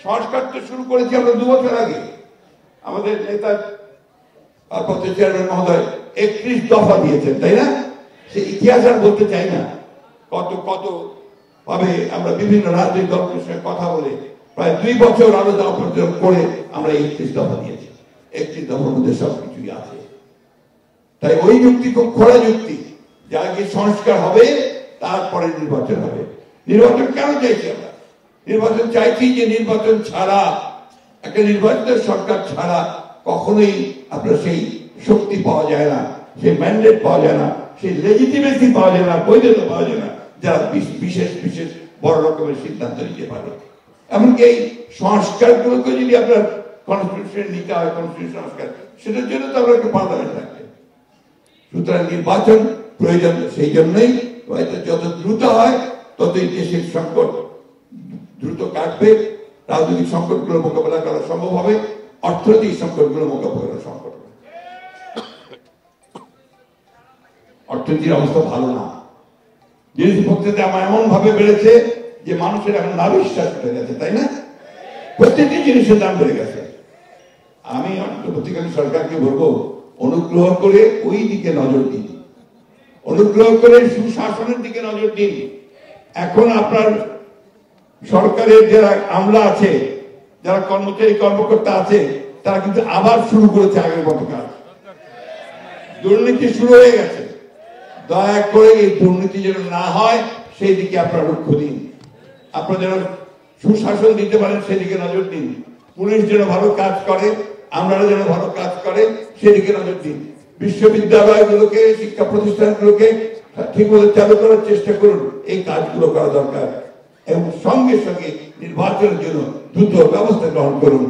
সংস্কার তো শুরু করেছি আমরা 2 বছর আগে। আমাদের নেতা চেয়ারম্যান মহোদয় 31 দফা দিয়েছেন, তাই না? সে ইতিহাস আর বলতে চাই না। কত কত ভাবে আমরা বিভিন্ন রাজনৈতিক দলের সঙ্গে কথা বলে প্রায় 2 বছর আলোচনা করে আমরা 31 দফা দিয়েছি। 31 দফার মধ্যে সবকিছুই আছে। তাই ওই যুক্তি খুব খোলা যুক্তি যে আগে সংস্কার হবে, তারপরে নির্বাচন হবে। নির্বাচন কেন চাইছি আমরা? নির্বাচন চাইছি যে নির্বাচন ছাড়া, একটা নির্বাচিত সরকার ছাড়া কখনোই আপনার সেই শক্তি পাওয়া যায় না, সেই ম্যান্ডেট পাওয়া যায় না, সেই লেজিটিমেসি পাওয়া যায় না, বৈধতা পাওয়া যায় না, যারা বিশেষ বিশেষ বড় রকমের সিদ্ধান্ত নিতে পারে। এমনকি এই সংস্কারগুলোকে যদি আপনার কনস্টিটিউশন নিতে হয়, কনস্টিটিউশন সংস্কার, সেটার জন্য তো আপনার একটা পার্লামেন্ট লাগবে। সুতরাং নির্বাচন প্রয়োজন। সেই জন্যই যত দ্রুত হয় ততই দেশের সংকট দ্রুত কাটবে, রাজনৈতিক সংকটগুলো মোকাবেলা করা সম্ভব হবে, অর্থনৈতিক সংকটগুলো মোকাবেলা করা সম্ভব হবে। অর্থনীতির অবস্থা ভালো না, জিনিসপত্রের দাম এমন ভাবে বেড়েছে যে মানুষের এখন নাবিশ্বাস বেড়ে গেছে, তাই না? প্রত্যেকটি জিনিসের দাম বেড়ে গেছে। আমি অন্তর্বর্তীকালীন সরকারকে বলবো, অনুগ্রহ করে ওই দিকে নজর দিন, অনুগ্রহ করে সুশাসনের দিকে নজর দিন। এখন আপনার সরকারের যারা আমলা আছে, যারা কর্মচারী কর্মকর্তা আছে, তারা কিন্তু আবার শুরু করেছে আগের মতো কাজ। দুর্নীতি শুরু হয়ে গেছে। দয়া করে এই দুর্নীতি যেন না হয় সেই দিকে আপনারা লক্ষ্য দিন। আপনারা যেন সুশাসন দিতে পারেন সেদিকে নজর দিন। পুলিশ যেন ভালো কাজ করে, আমরা যেন ভালো কাজ করে সেদিকে নজর দিন। বিশ্ববিদ্যালয়গুলোকে, শিক্ষা প্রতিষ্ঠানগুলোকে ঠিকমতো চালু করার চেষ্টা করুন। এই কাজগুলো করা দরকার এবং সঙ্গে সঙ্গে নির্বাচনের জন্য দ্রুত ব্যবস্থা গ্রহণ করুন।